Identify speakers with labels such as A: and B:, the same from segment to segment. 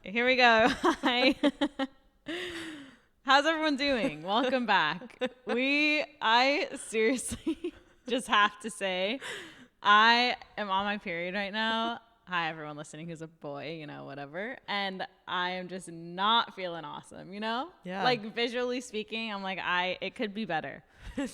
A: Here we go. Hi. How's everyone doing? Welcome back. I seriously just have to say, I am on my period right now. Hi, everyone listening who's a boy, whatever. And I am just not feeling awesome,
B: Yeah.
A: Like visually speaking, I'm like, it could be better.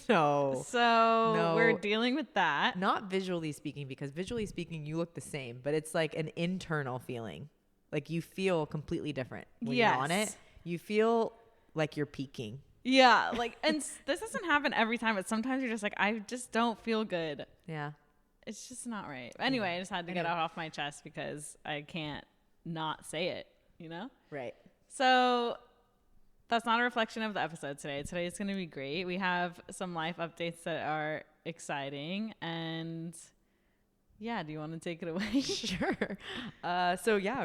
B: No.
A: So we're dealing with that.
B: Not visually speaking, because visually speaking, you look the same, but it's like an internal feeling. Like you feel completely different when you're on it. You feel like you're peaking.
A: Yeah. And this doesn't happen every time, but sometimes you're just like, I just don't feel good.
B: Yeah.
A: It's just not right. Anyway, I just had to get it off my chest because I can't not say it,
B: Right.
A: So that's not a reflection of the episode today. Today is going to be great. We have some life updates that are exciting. And yeah, do you want to take it away?
B: Sure.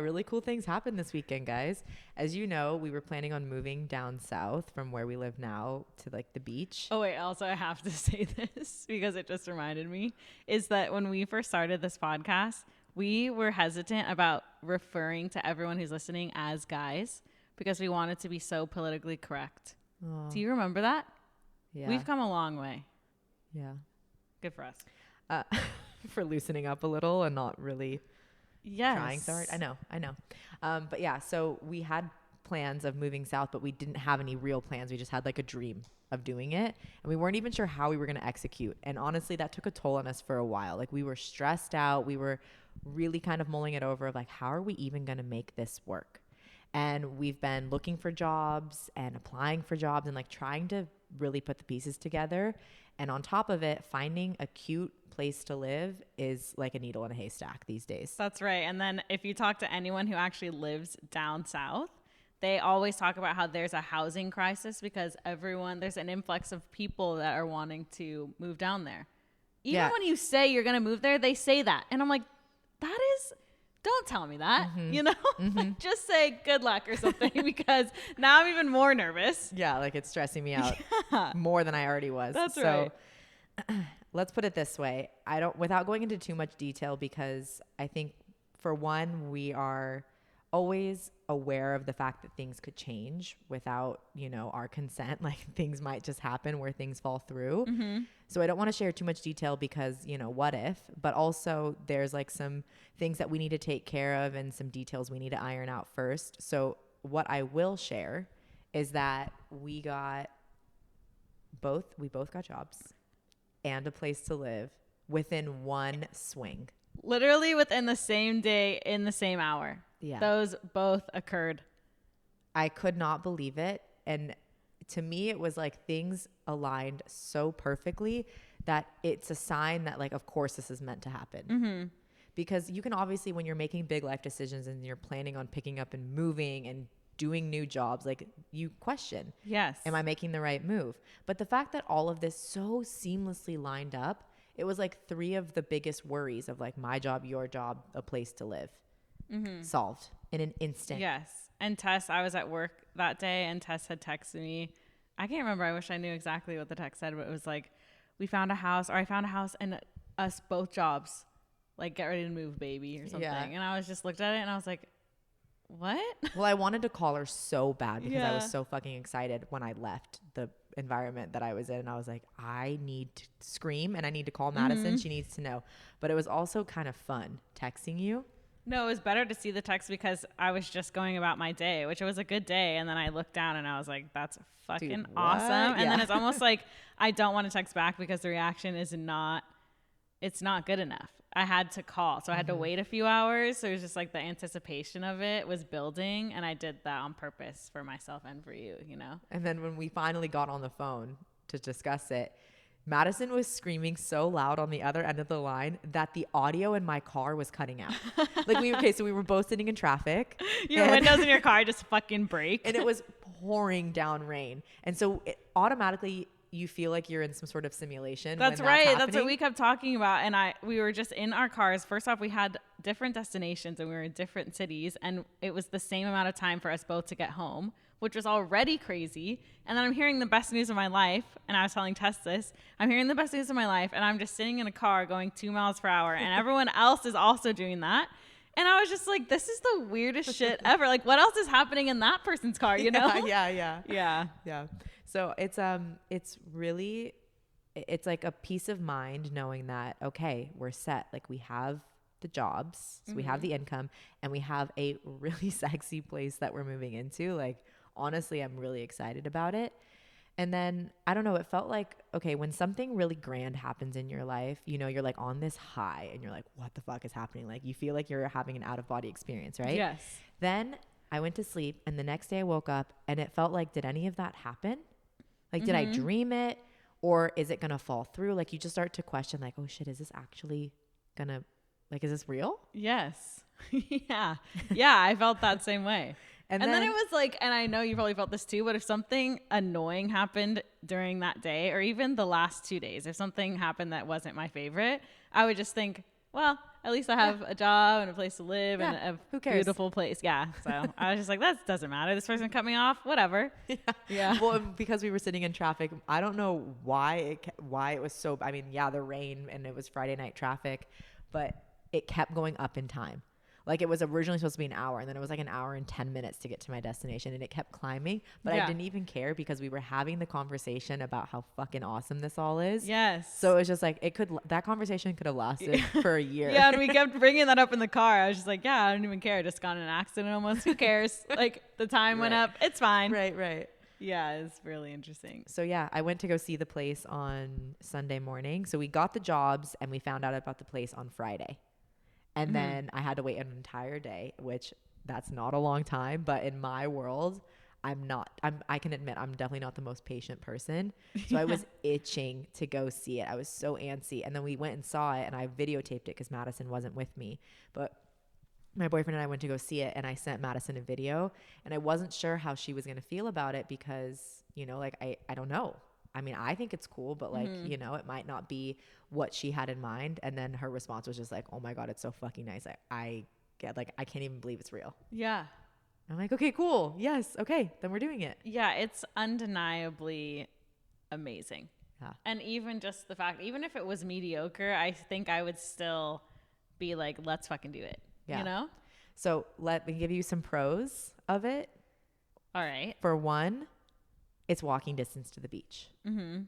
B: Really cool things happened this weekend, guys. As you know, we were planning on moving down south from where we live now to like the beach.
A: Oh, wait. Also, I have to say this because it just reminded me is that when we first started this podcast, we were hesitant about referring to everyone who's listening as guys because we wanted to be so politically correct.
B: Oh.
A: Do you remember that?
B: Yeah.
A: We've come a long way.
B: Yeah.
A: Good for us.
B: For loosening up a little and not really trying so hard. I know. But yeah, so we had plans of moving south, but we didn't have any real plans. We just had like a dream of doing it. And we weren't even sure how we were going to execute. And honestly, that took a toll on us for a while. Like we were stressed out. We were really kind of mulling it over of like, how are we even going to make this work? And we've been looking for jobs and applying for jobs and like trying to really put the pieces together. And on top of it, finding a cute place to live is like a needle in a haystack these days.
A: That's right. And then if you talk to anyone who actually lives down south, they always talk about how there's a housing crisis because there's an influx of people that are wanting to move down there. Even when you say you're going to move there, they say that. And I'm like, don't tell me that, just say good luck or something because now I'm even more nervous.
B: Yeah, like it's stressing me out more than I already was.
A: That's right.
B: Let's put it this way. Without going into too much detail, because I think for one, we are always aware of the fact that things could change without, our consent. Like things might just happen where things fall through. Mm-hmm. So I don't want to share too much detail because, what if, but also there's like some things that we need to take care of and some details we need to iron out first. So what I will share is that we both got jobs and a place to live within one swing.
A: Literally within the same day, in the same hour.
B: Yeah.
A: Those both occurred.
B: I could not believe it. And to me, it was like things aligned so perfectly that it's a sign that like, of course this is meant to happen. Mm-hmm. Because you can obviously, when you're making big life decisions and you're planning on picking up and moving and doing new jobs, like you question,
A: yes,
B: am I making the right move? But the fact that all of this so seamlessly lined up, it was like three of the biggest worries of like my job, your job, a place to live, solved in an instant.
A: Yes. And Tess, I was at work that day and Tess had texted me. I can't remember. I wish I knew exactly what the text said, but it was like, I found a house and us both jobs, like get ready to move, baby, or something. Yeah. And I was just looked at it and I was like, what?
B: Well, I wanted to call her so bad because I was so fucking excited when I left the environment that I was in. And I was like, I need to scream and I need to call Madison. Mm-hmm. She needs to know. But it was also kind of fun texting you.
A: No, it was better to see the text because I was just going about my day, which it was a good day. And then I looked down and I was like, that's fucking awesome. And then it's almost like I don't want to text back because the reaction it's not good enough. I had to call. So I had to wait a few hours. So it was just like the anticipation of it was building. And I did that on purpose for myself and for you,
B: And then when we finally got on the phone to discuss it, Madison was screaming so loud on the other end of the line that the audio in my car was cutting out. So we were both sitting in traffic.
A: Your windows in your car just fucking break.
B: And it was pouring down rain. And so it automatically you feel like you're in some sort of simulation.
A: That's right. That's what we kept talking about. And we were just in our cars. First off, we had different destinations and we were in different cities. And it was the same amount of time for us both to get home, which was already crazy. And then I'm hearing the best news of my life. And I was telling Tess this. I'm hearing the best news of my life. And I'm just sitting in a car going 2 miles per hour. And everyone else is also doing that. And I was just like, this is the weirdest shit ever. Like, what else is happening in that person's car, you know?
B: Yeah. So it's really, it's like a peace of mind knowing that, okay, we're set. Like we have the jobs, so we have the income, and we have a really sexy place that we're moving into. Like, honestly, I'm really excited about it. And then, I don't know, it felt like, okay, when something really grand happens in your life, you know, you're like on this high and you're like, what the fuck is happening? Like, you feel like you're having an out of body experience, right?
A: Yes.
B: Then I went to sleep, and the next day I woke up and it felt like, did any of that happen? Like, did I dream it, or is it going to fall through? Like, you just start to question, like, oh shit, is this actually going to, like, is this real?
A: Yes. Yeah. Yeah. I felt that same way. And then it was like, and I know you probably felt this too, but if something annoying happened during that day, or even the last 2 days, if something happened that wasn't my favorite, I would just think, well, at least I have a job and a place to live and a beautiful place. Yeah. So I was just like, that doesn't matter. This person cut me off, whatever. Yeah.
B: Well, because we were sitting in traffic, I don't know why it was so, I mean, yeah, the rain, and it was Friday night traffic, but it kept going up in time. Like, it was originally supposed to be an hour, and then it was like an hour and 10 minutes to get to my destination, and it kept climbing. But I didn't even care because we were having the conversation about how fucking awesome this all is.
A: Yes.
B: So it was just like, that conversation could have lasted for a year.
A: Yeah, and we kept bringing that up in the car. I was just like, yeah, I don't even care. I just got in an accident almost. Who cares? Like, the time went up. It's fine.
B: Right.
A: Yeah, it's really interesting.
B: So yeah, I went to go see the place on Sunday morning. So we got the jobs, and we found out about the place on Friday. And then I had to wait an entire day, which that's not a long time, but in my world, I can admit I'm definitely not the most patient person. So I was itching to go see it. I was so antsy. And then we went and saw it, and I videotaped it because Madison wasn't with me. But my boyfriend and I went to go see it, and I sent Madison a video, and I wasn't sure how she was going to feel about it because, you know, like, I don't know. I mean, I think it's cool, but like, you know, it might not be what she had in mind. And then her response was just like, oh my God, it's so fucking nice. I can't even believe it's real.
A: Yeah.
B: I'm like, okay, cool. Yes. Okay. Then we're doing it.
A: Yeah. It's undeniably amazing.
B: Yeah.
A: And even just the fact, even if it was mediocre, I think I would still be like, let's fucking do it.
B: Yeah.
A: You know?
B: So let me give you some pros of it.
A: All right.
B: For one, it's walking distance to the beach.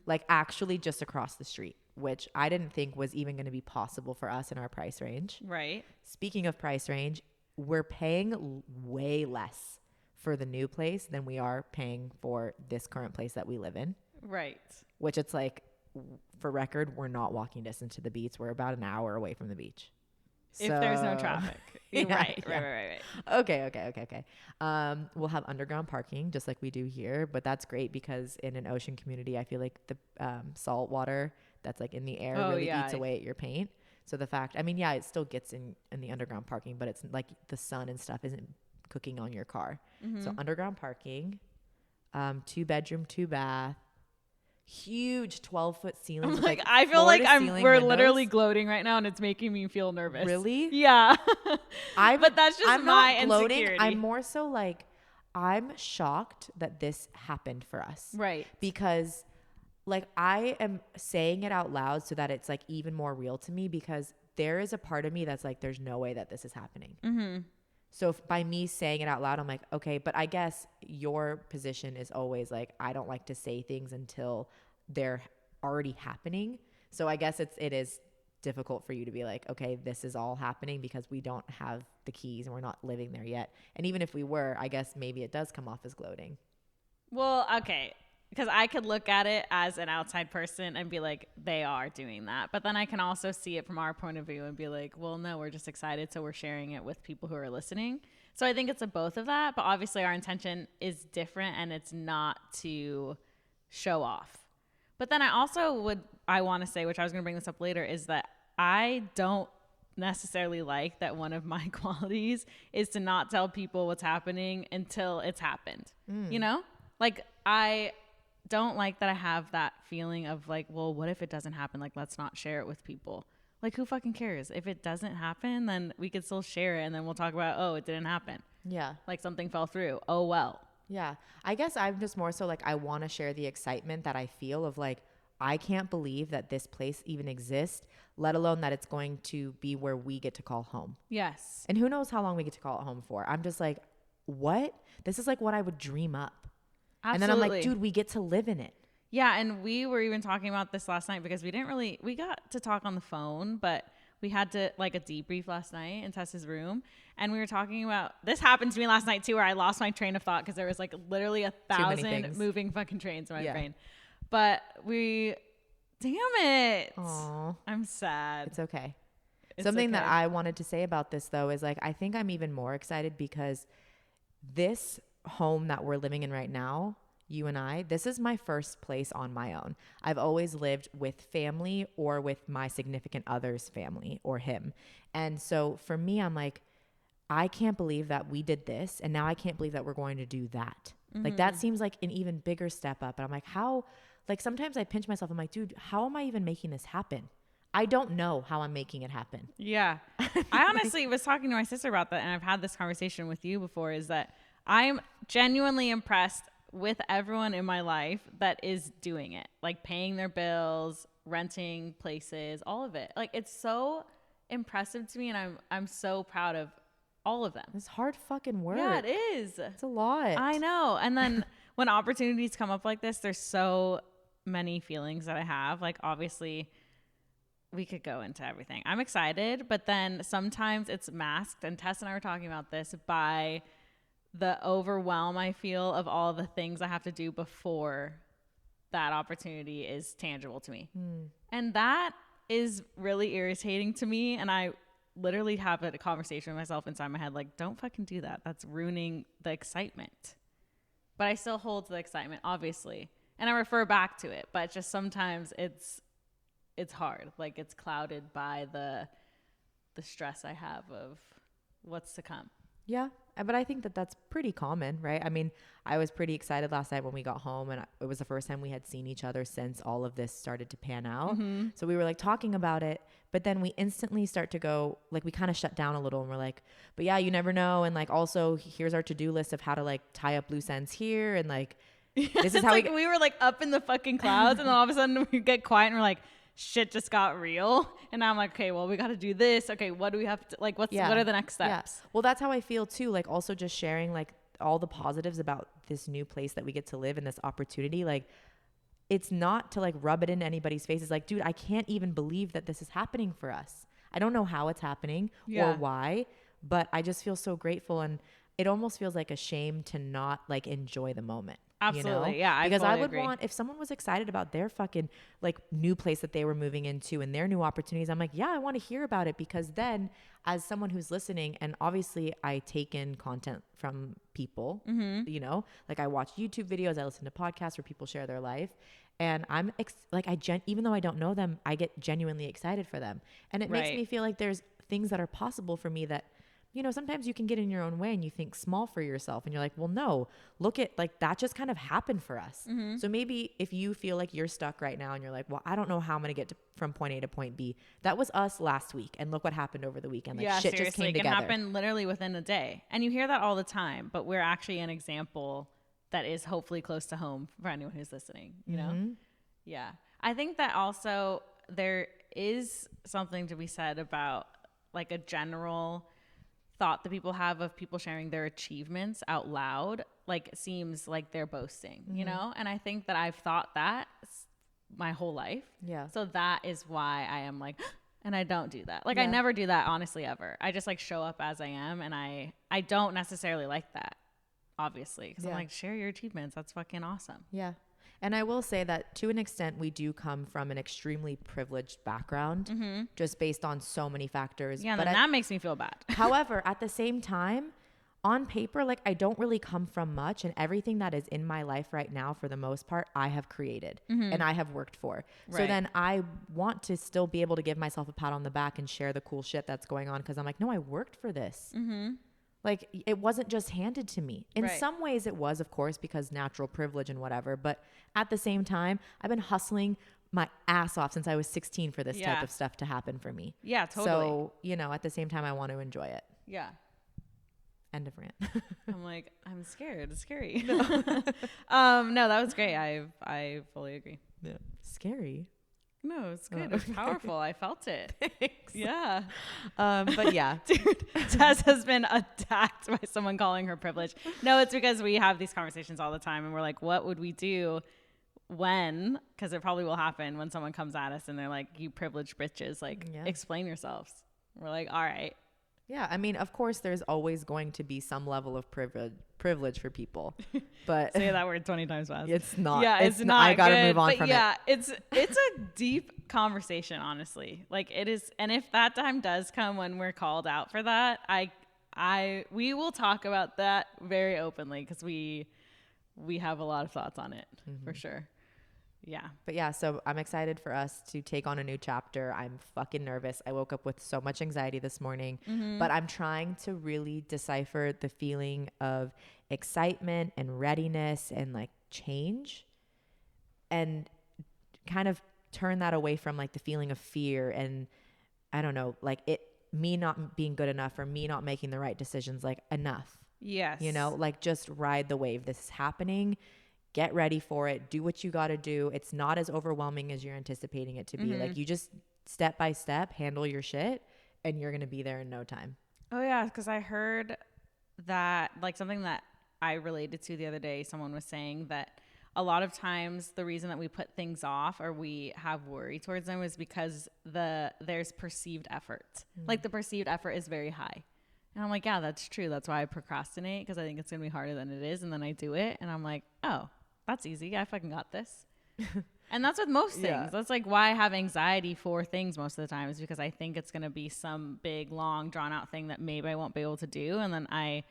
B: Like, actually just across the street, which I didn't think was even going to be possible for us in our price range.
A: Right.
B: Speaking of price range, we're paying way less for the new place than we are paying for this current place that we live in.
A: Right.
B: Which, it's like, for record, we're not walking distance to the beach. We're about an hour away from the beach.
A: If there's no traffic. Right.
B: Okay. We'll have underground parking just like we do here, but that's great because in an ocean community, I feel like the salt water that's like in the air really eats away at your paint. So the fact, I mean, yeah, it still gets in the underground parking, but it's like the sun and stuff isn't cooking on your car. So underground parking, 2-bedroom, 2-bath, huge 12-foot ceilings.
A: Like, I feel like we're literally gloating right now, and it's making me feel nervous.
B: Really?
A: Yeah. But that's just
B: I'm
A: my
B: not gloating.
A: insecurity.
B: I'm more so like, I'm shocked that this happened for us.
A: Right.
B: Because like, I am saying it out loud so that it's like even more real to me, because there is a part of me that's like, there's no way that this is happening. So by me saying it out loud, I'm like, okay, but I guess your position is always like, I don't like to say things until they're already happening. So I guess it is difficult for you to be like, okay, this is all happening because we don't have the keys and we're not living there yet. And even if we were, I guess maybe it does come off as gloating.
A: Well, okay. Because I could look at it as an outside person and be like, they are doing that. But then I can also see it from our point of view and be like, well, no, we're just excited. So we're sharing it with people who are listening. So I think it's a both of that. But obviously our intention is different, and it's not to show off. But then I want to say, which I was going to bring this up later, is that I don't necessarily like that one of my qualities is to not tell people what's happening until it's happened. You know? Like, I don't like that I have that feeling of like, well, what if it doesn't happen? Like, let's not share it with people. Like, who fucking cares? If it doesn't happen, then we could still share it, and then we'll talk about, oh, it didn't happen.
B: Yeah.
A: Like, something fell through. Oh, well.
B: Yeah. I guess I'm just more so like, I want to share the excitement that I feel of like, I can't believe that this place even exists, let alone that it's going to be where we get to call home.
A: Yes.
B: And who knows how long we get to call it home for. I'm just like, what? This is like what I would dream up.
A: Absolutely.
B: And then I'm like, dude, we get to live in it.
A: Yeah. And we were even talking about this last night because we got to talk on the phone, but we had to like a debrief last night in Tessa's room. And we were talking about, this happened to me last night too, where I lost my train of thought because there was like literally 1,000 moving fucking trains in my brain. But damn it.
B: Aww.
A: I'm sad.
B: It's okay. Something that I wanted to say about this though is like, I think I'm even more excited because this home that we're living in right now, you and I, this is my first place on my own. I've always lived with family or with my significant other's family or him. And so for me, I'm like, I can't believe that we did this. And now I can't believe that we're going to do that. Mm-hmm. Like that seems like an even bigger step up. And I'm like, how, like sometimes I pinch myself. I'm like, dude, how am I even making this happen? I don't know how I'm making it happen.
A: Yeah. I honestly was talking to my sister about that. And I've had this conversation with you before, is that I'm genuinely impressed with everyone in my life that is doing it, like paying their bills, renting places, all of it. Like it's so impressive to me, and I'm so proud of all of them.
B: It's hard fucking work.
A: Yeah, it is.
B: It's a lot.
A: I know. And then when opportunities come up like this, there's so many feelings that I have. Like obviously we could go into everything. I'm excited, but then sometimes it's masked, and Tess and I were talking about this, by the overwhelm I feel of all the things I have to do before that opportunity is tangible to me. And that is really irritating to me. And I literally have a conversation with myself inside my head, like, don't fucking do that. That's ruining the excitement. But I still hold to the excitement, obviously. And I refer back to it, but just sometimes it's hard. Like it's clouded by the stress I have of what's to come.
B: Yeah. But I think that that's pretty common, right? I mean, I was pretty excited last night when we got home, and it was the first time we had seen each other since all of this started to pan out. Mm-hmm. So we were like talking about it, but then we instantly start to go, like we kind of shut down a little, and we're like, but yeah, you never know. And like, also here's our to-do list of how to like tie up loose ends here. And like, this is how
A: like we were like up in the fucking clouds, and then all of a sudden we get quiet and we're like, shit just got real. And now I'm like, okay, well, we got to do this. Okay, what do we have to, like, what are the next steps?
B: Yeah. Well, that's how I feel too. Like also just sharing like all the positives about this new place that we get to live in, this opportunity. Like it's not to like rub it in anybody's faces. Like, dude, I can't even believe that this is happening for us. I don't know how it's happening or why, but I just feel so grateful. And it almost feels like a shame to not like enjoy the moment.
A: Absolutely.
B: You know?
A: Yeah.
B: Because
A: totally
B: I would
A: agree.
B: want, if someone was excited about their fucking like new place that they were moving into and their new opportunities, I'm like, yeah, I want to hear about it, because then as someone who's listening, and obviously I take in content from people, you know, like I watch YouTube videos, I listen to podcasts where people share their life, and I'm even though I don't know them, I get genuinely excited for them. And it makes me feel like there's things that are possible for me that, you know, sometimes you can get in your own way and you think small for yourself, and you're like, well, no, look at like that just kind of happened for us. Mm-hmm. So maybe if you feel like you're stuck right now and you're like, well, I don't know how I'm going to get from point A to point B. That was us last week. And look what happened over the weekend. Like shit just came together.
A: It can happen literally within a day. And you hear that all the time, but we're actually an example that is hopefully close to home for anyone who's listening, you know? Yeah. I think that also there is something to be said about like a general thought that people have of people sharing their achievements out loud, like it seems like they're boasting, you know? And I think that I've thought that my whole life. Yeah. So that is why I am like, and I don't do that. Like I never do that, honestly, ever. I just like show up as I am, and I don't necessarily like that, obviously, because I'm like, share your achievements. That's fucking awesome.
B: Yeah. And I will say that to an extent, we do come from an extremely privileged background, just based on so many factors.
A: Yeah, but that makes me feel bad.
B: However, at the same time, on paper, like I don't really come from much, and everything that is in my life right now, for the most part, I have created and I have worked for. Right. So then I want to still be able to give myself a pat on the back and share the cool shit that's going on, because I'm like, no, I worked for this. Like it wasn't just handed to me. In some ways it was, of course, because natural privilege and whatever. But at the same time, I've been hustling my ass off since I was 16 for this type of stuff to happen for me. Yeah, totally. So, you know, at the same time, I want to enjoy it. Yeah. End of rant.
A: I'm like, I'm scared. It's scary. No, that was great. I fully agree.
B: Yeah. scary.
A: No, it's good. It's powerful. I felt it.
B: Thanks.
A: Yeah.
B: But yeah.
A: Dude, Tess has been attacked by someone calling her privileged. No, it's because we have these conversations all the time and we're like, what would we do when, because it probably will happen when someone comes at us and they're like, you privileged bitches, like explain yourselves. We're like, all right.
B: Yeah, I mean, of course, there's always going to be some level of privilege for people, but
A: say that word 20 times fast.
B: It's not.
A: Yeah, it's not.
B: I gotta
A: good,
B: move on
A: but
B: from
A: yeah,
B: it.
A: It's a deep conversation, honestly. Like it is, and if that time does come when we're called out for that, we will talk about that very openly because we have a lot of thoughts on it for sure. Yeah.
B: But yeah, so I'm excited for us to take on a new chapter. I'm fucking nervous. I woke up with so much anxiety this morning, but I'm trying to really decipher the feeling of excitement and readiness and like change and kind of turn that away from like the feeling of fear and I don't know, like me not being good enough or me not making the right decisions, like enough.
A: Yes.
B: You know, like just ride the wave. This is happening. Get ready for it. Do what you got to do. It's not as overwhelming as you're anticipating it to be. Like you just step by step, handle your shit and you're going to be there in no time.
A: Oh yeah. Cause I heard that like something that I related to the other day, someone was saying that a lot of times the reason that we put things off or we have worry towards them is because there's perceived effort. Like the perceived effort is very high. And I'm like, yeah, that's true. That's why I procrastinate because I think it's going to be harder than it is. And then I do it and I'm like, oh, that's easy. I fucking got this. And that's with most things.
B: Yeah.
A: That's like why I have anxiety for things most of the time is because I think it's going to be some big, long, drawn out thing that maybe I won't be able to do. And then I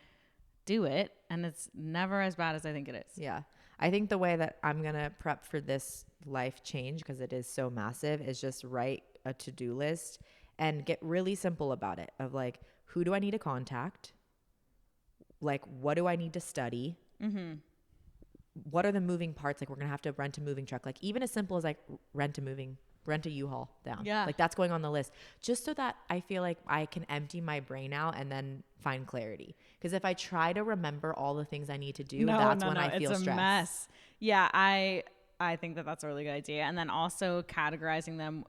A: do it and it's never as bad as I think it is.
B: Yeah. I think the way that I'm going to prep for this life change, because it is so massive, is just write a to-do list and get really simple about it of like, who do I need to contact? Like, what do I need to study? What are the moving parts? Like, we're going to have to rent a moving truck. Like, even as simple as like rent a U-Haul down.
A: Yeah.
B: Like, that's going on the list. Just so that I feel like I can empty my brain out and then find clarity. Because if I try to remember all the things I need to do, that's when I feel stressed. It's a mess.
A: Yeah, I think that that's a really good idea. And then also categorizing them,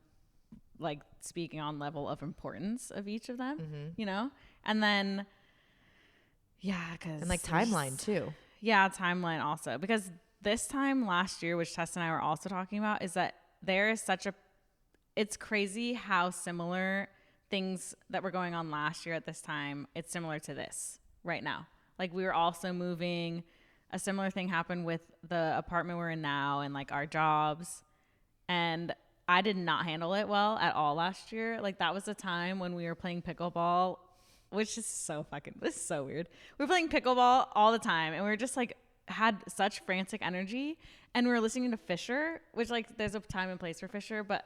A: like speaking on level of importance of each of them, you know? And then, yeah, because...
B: And like timeline too.
A: Yeah, timeline also. Because this time last year, which Tess and I were also talking about, is that there is it's crazy how similar things that were going on last year at this time, it's similar to this right now. Like we were also moving. A similar thing happened with the apartment we're in now and like our jobs. And I did not handle it well at all last year. Like that was a time when we were playing pickleball, which is this is so weird. We were playing pickleball all the time and we were just like had such frantic energy and we were listening to Fisher, which like there's a time and place for Fisher, but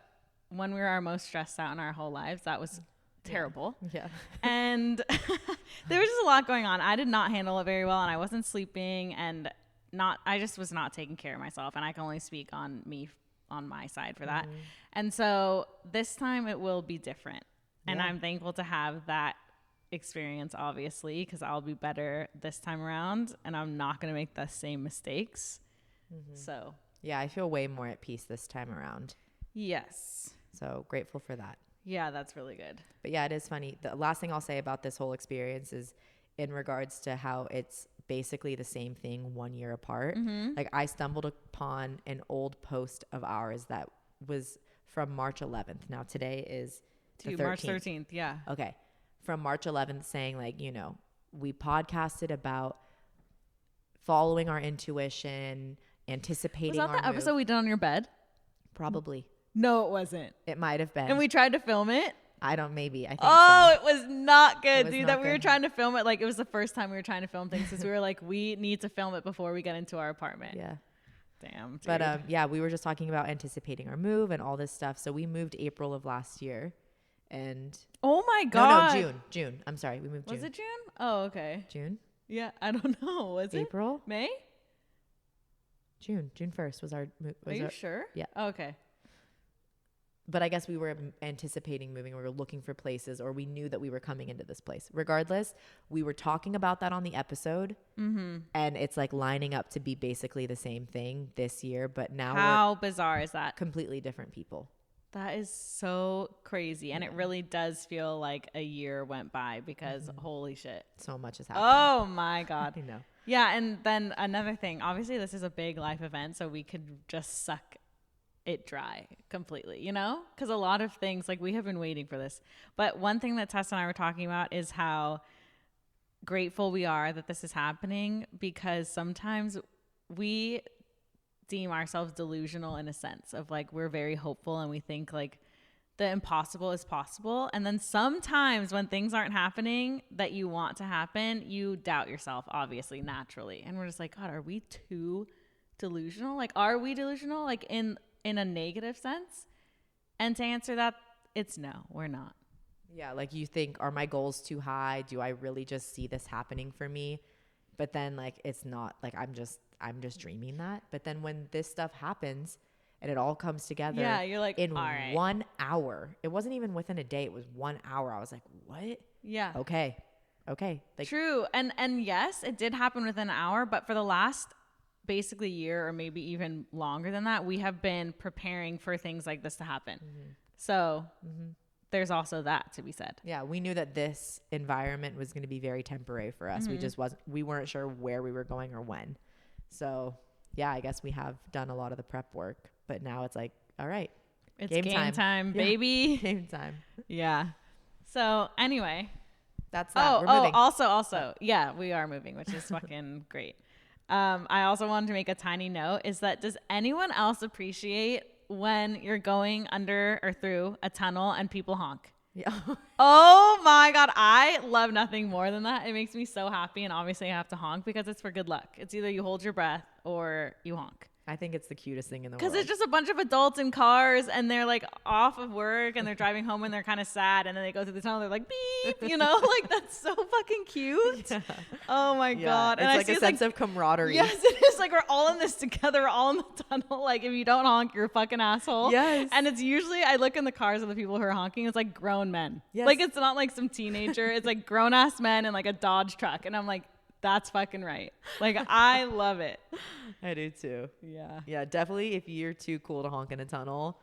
A: when we were our most stressed out in our whole lives, that was terrible.
B: Yeah.
A: And there was just a lot going on. I did not handle it very well and I wasn't sleeping and I just was not taking care of myself and I can only speak on my side for that. And so this time it will be different. And I'm thankful to have that experience, obviously, because I'll be better this time around and I'm not going to make the same mistakes. So
B: yeah, I feel way more at peace this time around.
A: Yes.
B: So grateful for that.
A: Yeah, that's really good.
B: But yeah, it is funny. The last thing I'll say about this whole experience is in regards to how it's basically the same thing 1 year apart. Like I stumbled upon an old post of ours that was from March 11th. Now today is the 13th.
A: March 13th. Yeah.
B: Okay. From March 11th saying like, you know, we podcasted about following our intuition, anticipating
A: Was that the episode we did on your bed?
B: Probably.
A: No, it wasn't.
B: It might have been.
A: And we tried to film it.
B: I think
A: so. It
B: It
A: was not good,
B: was
A: dude.
B: not
A: We were
B: good.
A: trying to film it. Like, it was the first time we were trying to film things because we were like, we need to film it before we get into our apartment.
B: Yeah.
A: Damn, dude.
B: But yeah, we were just talking about anticipating our move and all this stuff. So we moved April of last year. And
A: oh my God.
B: No, June. I'm sorry. We moved June.
A: Was it June? Oh, okay.
B: June?
A: Yeah, I don't know. Was it
B: April?
A: May?
B: June 1st was our move.
A: Are you sure?
B: Yeah.
A: Oh, okay.
B: but I guess we were anticipating moving. We were looking for places, or we knew that we were coming into this place. Regardless, we were talking about that on the episode, and it's like lining up to be basically the same thing this year. But now
A: how bizarre is that?
B: Completely different people.
A: That is so crazy. And it really does feel like a year went by because holy shit.
B: So much has happened.
A: Oh my God.
B: I know.
A: Yeah. And then another thing, obviously this is a big life event, so we could just suck it dry completely, you know? Because a lot of things, like we have been waiting for this. But one thing that Tess and I were talking about is how grateful we are that this is happening, because sometimes we deem ourselves delusional in a sense of like we're very hopeful and we think like the impossible is possible, and then sometimes when things aren't happening that you want to happen, you doubt yourself, obviously, naturally, and we're just like, God, are we too delusional? Like, are we delusional, like in a negative sense? And to answer that, it's no, we're not.
B: Yeah, like you think, are my goals too high? Do I really just see this happening for me? But then like it's not, like I'm just dreaming that. But then when this stuff happens and it all comes together,
A: yeah, you're like,
B: in
A: all right.
B: 1 hour. It wasn't even within a day, it was 1 hour. I was like, what?
A: Yeah.
B: Okay. Like,
A: true. And yes, it did happen within an hour, but for the last basically year or maybe even longer than that, we have been preparing for things like this to happen. So there's also that to be said.
B: Yeah, we knew that this environment was going to be very temporary for us. We weren't sure where we were going or when. So yeah, I guess we have done a lot of the prep work, but now it's like, all right,
A: it's game time, baby.
B: Game time.
A: Yeah. So anyway,
B: that's that. We're moving.
A: Also, yeah, we are moving, which is fucking great. I also wanted to make a tiny note is that, does anyone else appreciate when you're going under or through a tunnel and people honk?
B: Yeah.
A: Oh my God. I love nothing more than that. It makes me so happy. And obviously I have to honk because it's for good luck. It's either you hold your breath or you honk.
B: I think it's the cutest thing in the world.
A: Because it's just a bunch of adults in cars and they're like off of work and they're driving home and they're kind of sad, and then they go through the tunnel, they're like beep, you know, like that's so fucking cute. Yeah. Oh my God.
B: And it's like a sense of camaraderie.
A: Yes, it is. Like we're all in this together, we're all in the tunnel. Like if you don't honk, you're a fucking asshole.
B: Yes.
A: And it's usually, I look in the cars of the people who are honking, it's like grown men.
B: Yes.
A: Like it's not like some teenager. It's like grown ass men in like a Dodge truck. And I'm like, that's fucking right. Like I love it.
B: I do too.
A: Yeah.
B: Yeah, definitely. If you're too cool to honk in a tunnle,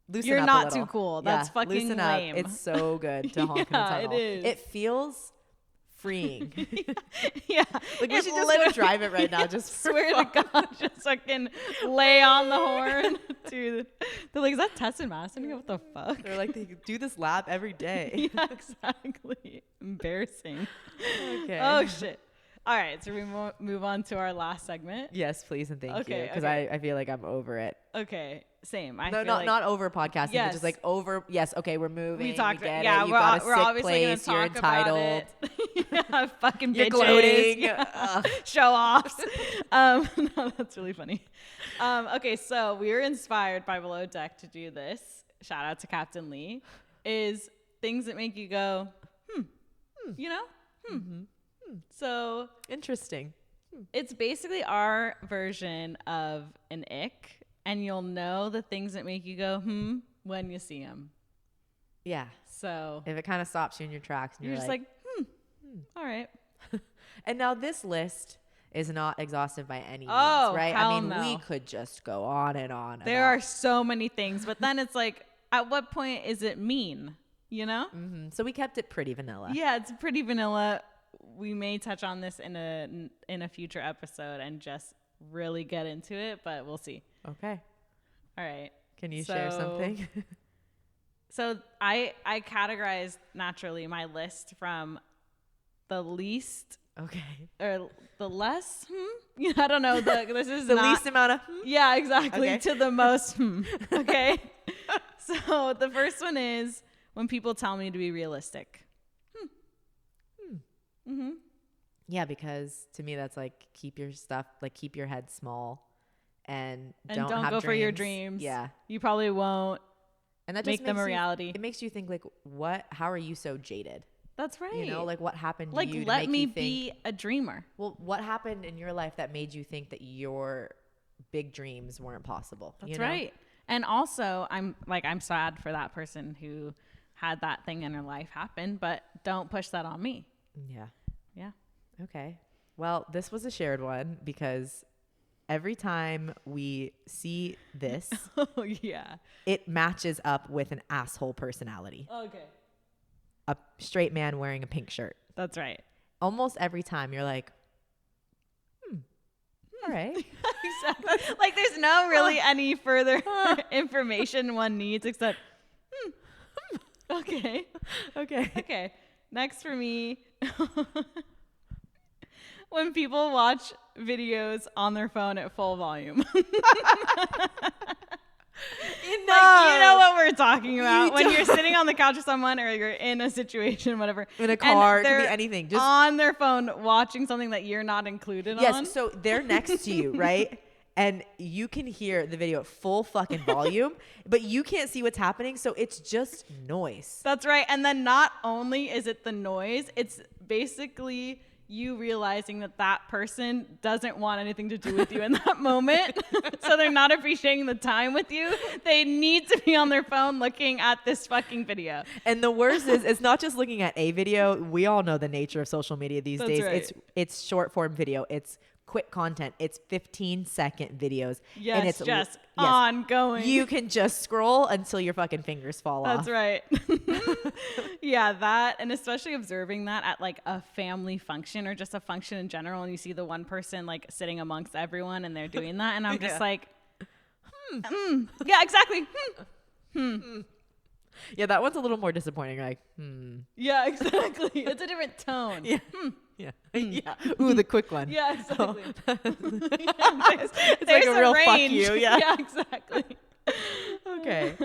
B: loosen
A: you're
B: up
A: not
B: a little.
A: too cool. That's fucking
B: loosen
A: lame.
B: Up. It's so good to honk in a tunnel.
A: It is.
B: It feels freeing.
A: Yeah.
B: Like we should just go drive it right now. Just
A: swear to God, just fucking lay on the horn. Dude, they're like, is that Tess and Madison? What the fuck?
B: They're like, they do this lap every day.
A: Yeah, exactly. Embarrassing.
B: Okay.
A: Oh shit. All right, so we move on to our last segment.
B: Yes, please and thank you. Because I feel like I'm over it.
A: Okay, same.
B: Not over podcasting,
A: yes.
B: but just like over. Yes, okay, we're moving.
A: We talked.
B: We get
A: yeah,
B: it. You got a
A: we're
B: sick
A: obviously
B: place.
A: gonna
B: You're
A: talk
B: entitled.
A: about it. Yeah, fucking
B: You're
A: bitches.
B: gloating.
A: Yeah. Show offs. No, that's really funny. Okay, so we were inspired by Below Deck to do this. Shout out to Captain Lee. Is things that make you go, you know, So
B: interesting.
A: It's basically our version of an ick, and you'll know the things that make you go, when you see them.
B: Yeah.
A: So
B: if it kind of stops you in your tracks, and
A: you're just like, all right.
B: And now this list is not exhaustive by any means, right?
A: Hell
B: I mean,
A: no.
B: we could just go on and on.
A: There are so many things, but then it's like, at what point is it mean? You know?
B: Mm-hmm. So we kept it pretty vanilla.
A: Yeah, it's pretty vanilla. We may touch on this in a future episode and just really get into it, but we'll see.
B: Okay.
A: All right.
B: Can you share something?
A: So I categorized naturally my list from the least, or the less. I don't know. This is
B: the
A: not,
B: least amount of.
A: Yeah, exactly. To the most. Okay. So the first one is when people tell me to be realistic. Mm-hmm.
B: Yeah, because to me that's like keep your head small and don't
A: go
B: dreams.
A: for your dreams.
B: Yeah,
A: you probably won't.
B: And that
A: make
B: just
A: them a reality.
B: It makes you think like, how are you so jaded?
A: That's right.
B: You know, like what happened to
A: like,
B: you?
A: Let me be a dreamer.
B: Well, what happened in your life that made you think that your big dreams weren't possible?
A: That's right. And also, I'm sad for that person who had that thing in her life happen, but don't push that on me.
B: Yeah.
A: Yeah.
B: Okay. Well, this was a shared one because every time we see this,
A: Oh, yeah.
B: it matches up with an asshole personality.
A: Okay.
B: A straight man wearing a pink shirt.
A: That's right.
B: Almost every time you're like, all right.
A: Exactly. Like there's no really any further information one needs except, okay.
B: Okay.
A: Okay. Next for me, when people watch videos on their phone at full volume. You know what we're talking about when you're sitting on the couch with someone or you're in a situation, whatever.
B: In a car, it could be anything.
A: Just on their phone watching something that you're not included on.
B: Yes, so they're next to you, right? And you can hear the video at full fucking volume, but you can't see what's happening, so it's just noise.
A: That's right. And then not only is it the noise, it's basically you realizing that person doesn't want anything to do with you in that moment. So they're not appreciating the time with you. They need to be on their phone looking at this fucking video.
B: And the worst is it's not just looking at a video. We all know the nature of social media these days.
A: Right.
B: It's short form video. It's quick content. It's 15-second videos.
A: Yes,
B: and it's
A: just ongoing.
B: You can just scroll until your fucking fingers fall off.
A: That's right. Yeah, that, and especially observing that at like a family function or just a function in general, and you see the one person like sitting amongst everyone and they're doing that, and I'm just like, yeah, exactly.
B: Yeah, that one's a little more disappointing. Like,
A: Yeah, exactly. It's a different tone.
B: Yeah. Yeah. Yeah. Ooh, the quick one.
A: Yeah, exactly.
B: It's like a real fuck you. Yeah.
A: Yeah, exactly.
B: Okay.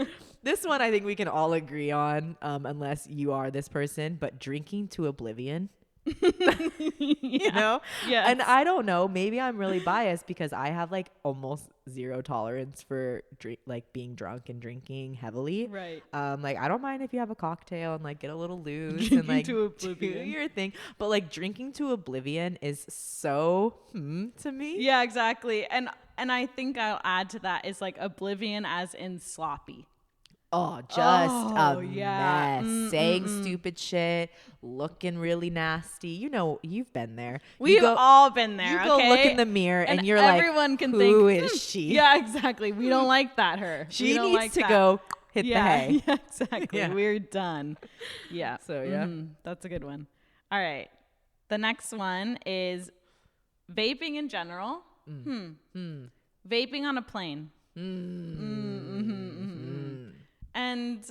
B: This one I think we can all agree on, unless you are this person, but drinking to oblivion. You know?
A: Yeah.
B: And I don't know, maybe I'm really biased because I have like almost zero tolerance for being drunk and drinking heavily.
A: Right.
B: Like I don't mind if you have a cocktail and like get a little loose and like
A: to
B: do
A: oblivion.
B: your thing, but like drinking to oblivion is so to me.
A: Yeah, exactly. And I think I'll add to that is like oblivion as in sloppy.
B: Oh, just a mess. Saying stupid shit, looking really nasty. You know, you've been there.
A: We've all been there.
B: You go look in the mirror and you're like,
A: everyone can
B: who
A: think,
B: is she?
A: Yeah, exactly. We don't like that, her.
B: She needs to go hit the hay.
A: Yeah, exactly.
B: Yeah.
A: We're done. Yeah.
B: So, yeah.
A: That's a good one. All right. The next one is vaping in general. Vaping on a plane. And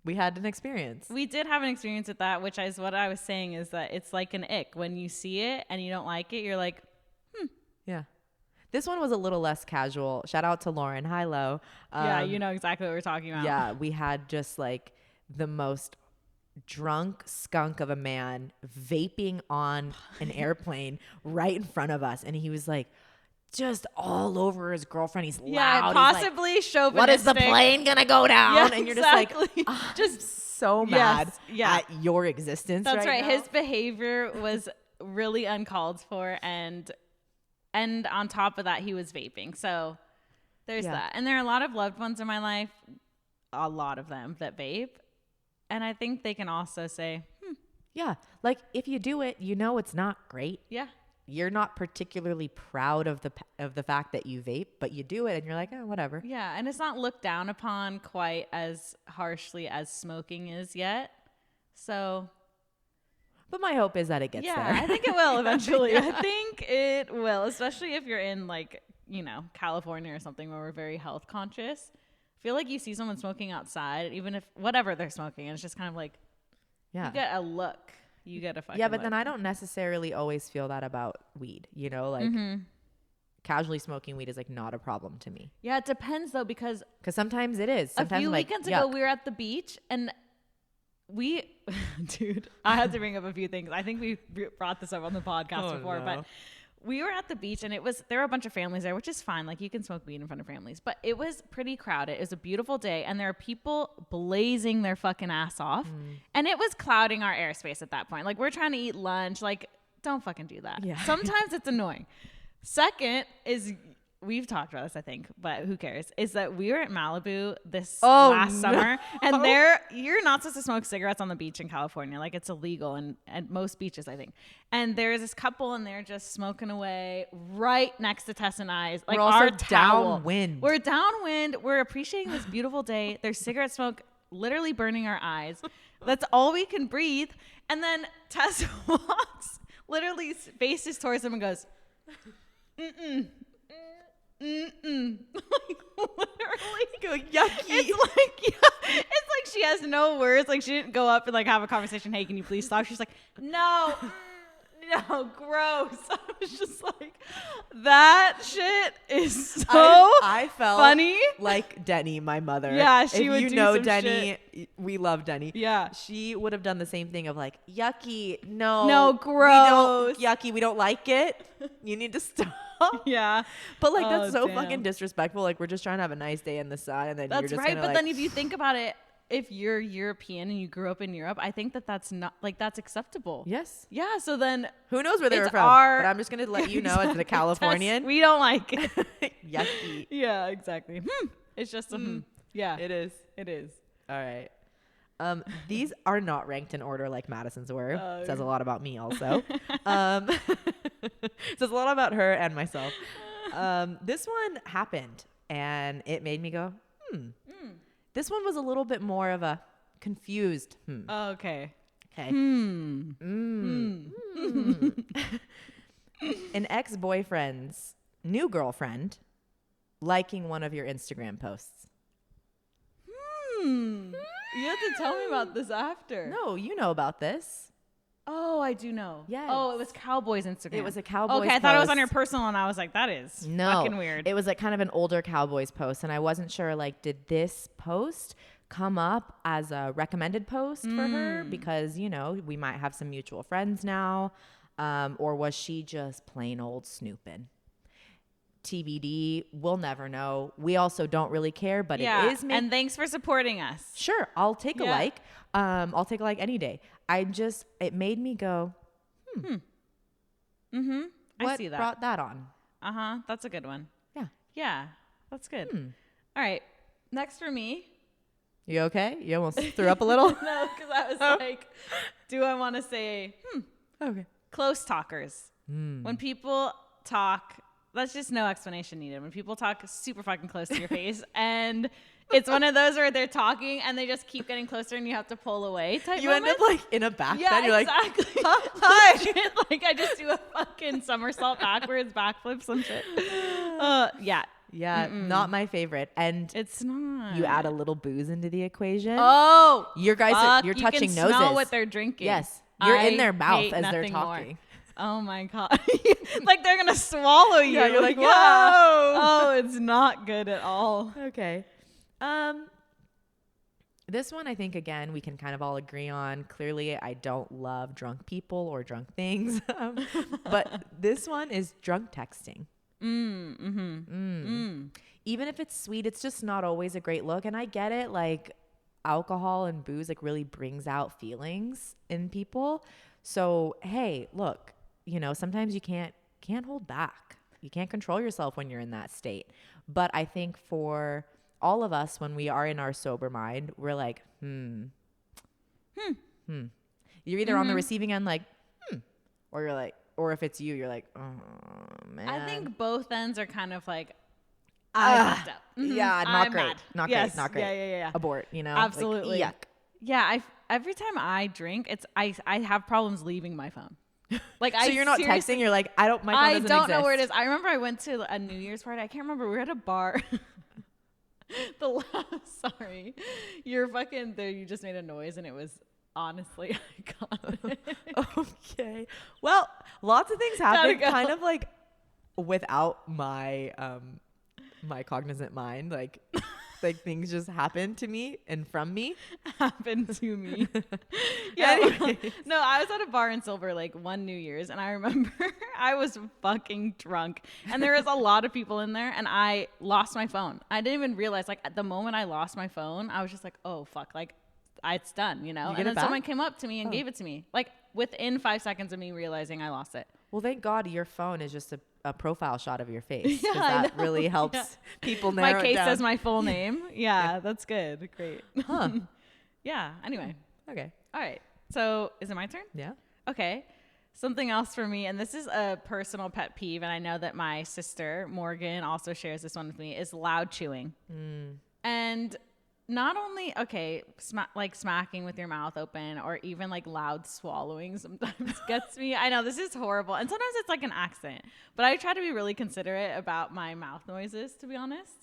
B: we had an experience.
A: We did have an experience with that, which is what I was saying is that it's like an ick. When you see it and you don't like it, you're like,
B: Yeah. This one was a little less casual. Shout out to Lauren. Hi, Lo.
A: Yeah, you know exactly what we're talking about.
B: Yeah, we had just like the most drunk skunk of a man vaping on an airplane right in front of us. And he was like, just all over his girlfriend. He's loud.
A: Yeah, possibly like, chauvinistic.
B: What is the plane gonna go down?
A: Yeah,
B: and you're just like,
A: just
B: so mad at your existence.
A: That's right.
B: Now.
A: His behavior was really uncalled for, and on top of that, he was vaping. So there's that. And there are a lot of loved ones in my life, a lot of them that vape, and I think they can also say,
B: yeah, like if you do it, you know it's not great.
A: Yeah.
B: You're not particularly proud of the fact that you vape, but you do it and you're like, oh, whatever.
A: Yeah, and it's not looked down upon quite as harshly as smoking is yet. So,
B: but my hope is that it gets there.
A: Yeah, I think it will eventually. I think it will, especially if you're in like, you know, California or something where we're very health conscious. I feel like you see someone smoking outside, even if whatever they're smoking, it's just kind of like, you get a look. You get a fucking
B: but
A: look.
B: then I don't necessarily always feel that about weed, you know, like casually smoking weed is like not a problem to me.
A: Yeah, it depends though, because
B: sometimes it is. Sometimes
A: a few weekends ago we were at the beach and dude, I had to bring up a few things. I think we brought this up on the podcast before, but we were at the beach and there were a bunch of families there, which is fine. Like you can smoke weed in front of families, but it was pretty crowded. It was a beautiful day and there are people blazing their fucking ass off and it was clouding our airspace at that point. Like we're trying to eat lunch. Like don't fucking do that. Yeah. Sometimes it's annoying. Second is we've talked about this, I think, but who cares, is that we were at Malibu this last summer, and you're not supposed to smoke cigarettes on the beach in California. Like, it's illegal at most beaches, I think. And there's this couple, and they're just smoking away right next to Tess and I. Like,
B: we're also
A: our towel.
B: downwind.
A: We're downwind. We're appreciating this beautiful day. There's cigarette smoke literally burning our eyes. That's all we can breathe. And then Tess walks, literally faces towards them and goes, mm-mm. Mm-mm. Like, literally
B: go yucky.
A: It's like she has no words. Like, she didn't go up and like have a conversation. Hey, can you please stop? She's like, no, gross. I was just like, that shit is so
B: I felt
A: funny.
B: Like Denny, my mother.
A: Yeah, she would do
B: you know
A: some
B: Denny,
A: shit.
B: We love Denny.
A: Yeah.
B: She would have done the same thing of like, yucky, no,
A: gross.
B: We don't like it. You need to stop.
A: Yeah.
B: But like, that's so fucking disrespectful. Like, we're just trying to have a nice day in the sun, and then
A: that's
B: you're just
A: right.
B: gonna,
A: But
B: like,
A: then if you think about it, if you're European and you grew up in Europe, I think that's not like, that's acceptable.
B: Yes.
A: Yeah. So then
B: who knows where they were from? But I'm just gonna let you know, as a Californian,
A: we don't like it.
B: Yucky.
A: Yeah, exactly. It's just yeah.
B: It is. All right. These are not ranked in order like Madison's were. Says a lot about me also. Says a lot about her and myself. This one happened, and it made me go, This one was a little bit more of a confused.
A: Oh, okay.
B: An ex-boyfriend's new girlfriend liking one of your Instagram posts.
A: You have to tell me about this after.
B: No, you know about this.
A: Oh, I do know.
B: Yes.
A: Oh, it was Cowboys Instagram.
B: It was a Cowboys
A: Okay, I thought it was
B: post.
A: on your personal, and I was like, that is fucking weird.
B: It was like kind of an older Cowboys post, and I wasn't sure, like, did this post come up as a recommended post for her because, you know, we might have some mutual friends now, or was she just plain old snooping? TBD, we'll never know. We also don't really care, but it is
A: and thanks for supporting us.
B: Sure, I'll take a like. I'll take a like any day. It made me go,
A: What I see that.
B: Brought that on?
A: That's a good one.
B: Yeah.
A: Yeah, that's good. All right, next for me.
B: You okay? You almost threw up a little?
A: No, because I was like, do I want to say,
B: Okay.
A: Close talkers. When people talk, that's just no explanation needed. When people talk super fucking close to your face, and it's one of those where they're talking and they just keep getting closer and you have to pull away type
B: You
A: moments.
B: end up like in a back bend. You're
A: exactly.
B: like, hi.
A: Legit, like I just do a fucking somersault backwards, backflip, some shit. Yeah.
B: Yeah, not my favorite. And
A: It's not.
B: you add a little booze into the equation.
A: Oh,
B: Your guys, you're touching
A: you can
B: noses.
A: Smell what they're drinking.
B: Yes, you're in their
A: I
B: mouth
A: hate
B: as they're
A: nothing
B: talking.
A: more. Oh my God. Like they're going to swallow you.
B: Yeah, you're like,
A: whoa.
B: yeah.
A: Oh, it's not good at all.
B: Okay. This one, I think, again, we can kind of all agree on. Clearly, I don't love drunk people or drunk things. But this one is drunk texting. Even if it's sweet, it's just not always a great look. And I get it. Like, alcohol and booze, like, really brings out feelings in people. So, hey, look, you know, sometimes you can't hold back. You can't control yourself when you're in that state. But I think for all of us, when we are in our sober mind, we're like, You're either on the receiving end, like, or you're like, or if it's you, you're like, oh man.
A: I think both ends are kind of like, I fucked up.
B: Yeah,
A: I'm mad.
B: Not
A: Yes.
B: great. Not great.
A: Yeah.
B: Abort, you know?
A: Absolutely.
B: Like, yuck.
A: Yeah, every time I drink, I have problems leaving my phone. Like,
B: So you're not texting. You're like, my phone doesn't
A: don't
B: exist.
A: know where it is. I remember I went to a New Year's party. I can't remember. We were at a bar. Sorry, you're fucking there. You just made a noise, and it was honestly iconic.
B: Okay. Well, lots of things happen
A: Gotta go.
B: kind of like without my my cognizant mind. Like things just happen to me and from me.
A: Happened to me. Yeah.
B: Anyways.
A: No, I was at a bar in Silver Lake one New Year's, and I remember I was fucking drunk, and there was a lot of people in there, and I lost my phone. I didn't even realize, like, at the moment I lost my phone, I was just like, oh fuck, like it's done, you know?
B: You get
A: And
B: it
A: then
B: back?
A: someone came up to me and gave it to me, like within 5 seconds of me realizing I lost it.
B: Well, thank God your phone is just a profile shot of your face.
A: Yeah,
B: that really helps people narrow
A: my case
B: it down.
A: says my full name. Yeah, that's good. Great.
B: Huh.
A: Yeah. Anyway.
B: Okay.
A: All right. So is it my turn?
B: Yeah.
A: Okay. Something else for me, and this is a personal pet peeve, and I know that my sister Morgan also shares this one with me, is loud chewing. And not only, okay, like smacking with your mouth open or even like loud swallowing sometimes gets me. I know this is horrible. And sometimes it's like an accent, but I try to be really considerate about my mouth noises, to be honest,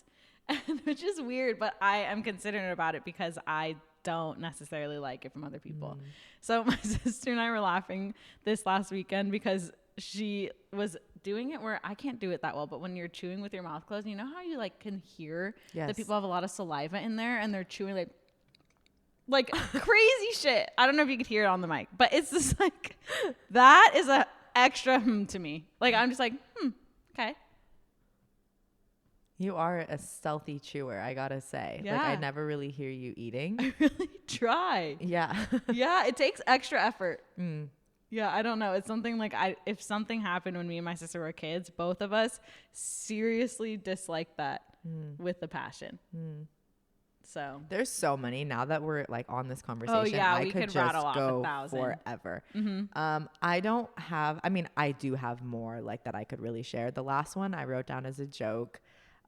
A: which is weird, but I am considerate about it because I don't necessarily like it from other people. So my sister and I were laughing this last weekend because she was doing it where I can't do it that well, but when you're chewing with your mouth closed, you know how you like can hear that people have a lot of saliva in there and they're chewing like crazy shit. I don't know if you could hear it on the mic, but it's just like, that is a extra to me. Like, I'm just like, okay.
B: You are a stealthy chewer, I gotta say.
A: Yeah.
B: Like, I never really hear you eating.
A: I really try.
B: Yeah.
A: Yeah, it takes extra effort. Yeah, I don't know. It's something like if something happened when me and my sister were kids, both of us seriously dislike that with a passion. So
B: there's so many now that we're like on this conversation.
A: Oh yeah,
B: I
A: we could
B: just
A: rattle off
B: go
A: 1,000
B: forever. I don't have. I mean, I do have more like that I could really share. The last one I wrote down as a joke.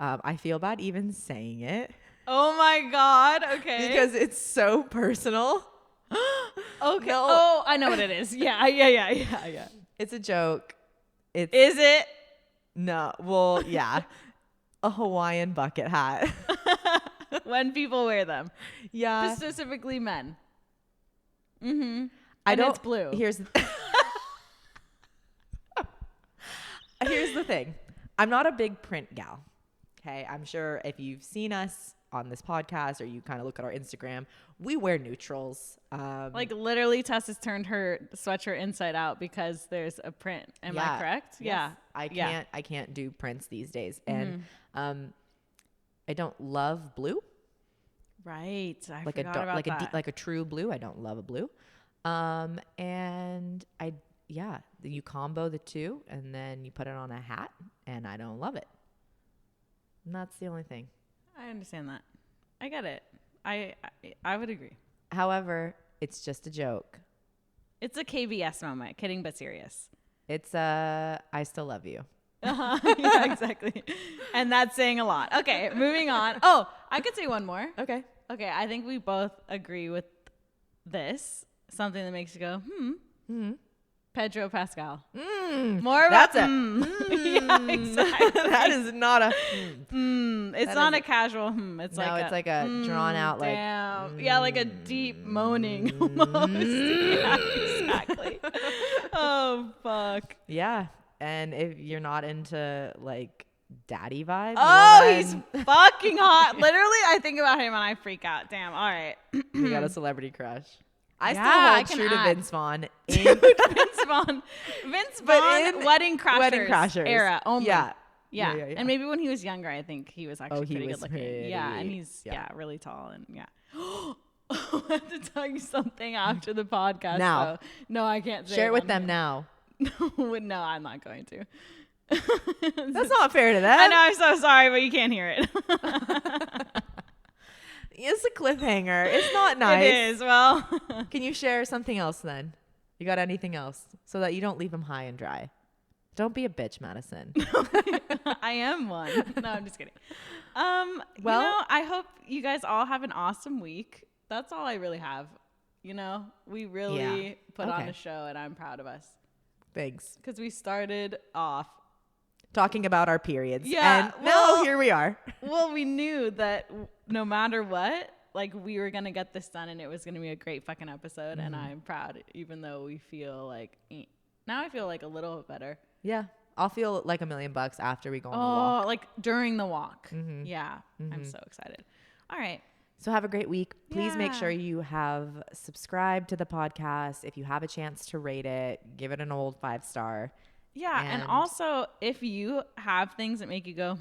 B: I feel bad even saying it.
A: Oh my God. Okay.
B: Because it's so personal.
A: Okay.
B: No.
A: Oh, I know what it is. Yeah.
B: It's a joke.
A: Is it?
B: No. Well, yeah. A Hawaiian bucket hat.
A: When people wear them.
B: Yeah.
A: Specifically men.
B: It's
A: blue.
B: Here's the thing. I'm not a big print gal. Okay. I'm sure if you've seen us on this podcast or you kind of look at our Instagram, we wear neutrals.
A: Like literally Tess has turned her sweatshirt inside out because there's a print. Am I correct?
B: Yes. Yeah. I can't do prints these days. And I don't love blue.
A: Right. I
B: like
A: forgot
B: a
A: about that.
B: like a true blue. I don't love a blue. And you combo the two and then you put it on a hat and I don't love it. And that's the only thing.
A: I understand that. I get it. I would agree.
B: However, it's just a joke.
A: It's a KBS moment. Kidding but serious.
B: It's I still love you.
A: Yeah, exactly. And that's saying a lot. Okay, moving on. Oh, I could say one more.
B: Okay.
A: Okay, I think we both agree with this. Something that makes you go, Pedro Pascal. More about
B: yeah, exactly. That is not a
A: It's
B: that
A: not
B: is
A: a casual It's
B: like a drawn out like
A: yeah, like a deep moaning almost. Yeah, exactly. Oh fuck.
B: Yeah. And if you're not into like daddy vibes,
A: he's fucking hot. Literally, I think about him and I freak out. Damn. All right.
B: You got a celebrity crush. I still hold true to Vince Vaughn.
A: Vince Vaughn, Wedding Crashers era only.
B: Yeah.
A: And maybe when he was younger, I think he was actually
B: he
A: pretty
B: was
A: good looking.
B: pretty,
A: yeah, and he's really tall and I have to tell you something after the podcast.
B: Now.
A: Though. No, I can't say
B: Share it with
A: on
B: them
A: here.
B: now.
A: No, I'm not going to.
B: That's not fair to them.
A: I know, I'm so sorry, but you can't hear it.
B: It's a cliffhanger. It's not nice.
A: It is. Well,
B: can you share something else then? You got anything else so that you don't leave them high and dry? Don't be a bitch, Madison.
A: I am one. No, I'm just kidding. I hope you guys all have an awesome week. That's all I really have. We really put on a show and I'm proud of us.
B: Thanks.
A: Because we started off
B: talking about our periods.
A: Yeah.
B: And now here we are.
A: Well, we knew that no matter what, like we were going to get this done and it was going to be a great fucking episode. And I'm proud, even though we feel like, now I feel like a little better.
B: Yeah. I'll feel like $1 million after we go on the walk.
A: Oh, like during the walk. Yeah. I'm so excited. All right.
B: So have a great week. Please make sure you have subscribed to the podcast. If you have a chance to rate it, give it an old 5-star.
A: Yeah. And also, if you have things that make you go,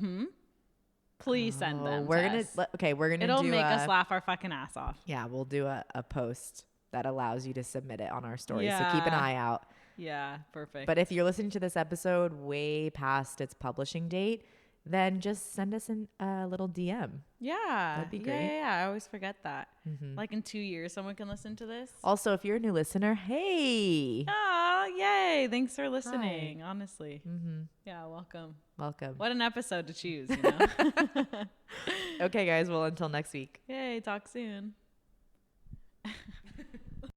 A: please send them.
B: We're going to
A: It'll make us laugh our fucking ass off.
B: Yeah. We'll do a post that allows you to submit it on our story. So keep an eye out.
A: Yeah, perfect.
B: But if you're listening to this episode way past its publishing date, then just send us a little DM.
A: Yeah.
B: That'd be great.
A: Yeah. I always forget that.
B: Mm-hmm.
A: Like in 2 years, someone can listen to this.
B: Also, if you're a new listener, hey.
A: Oh, yay. Thanks for listening, honestly.
B: Mm-hmm.
A: Yeah, welcome.
B: Welcome.
A: What an episode to choose, you know?
B: Okay, guys. Well, until next week.
A: Yay, talk soon.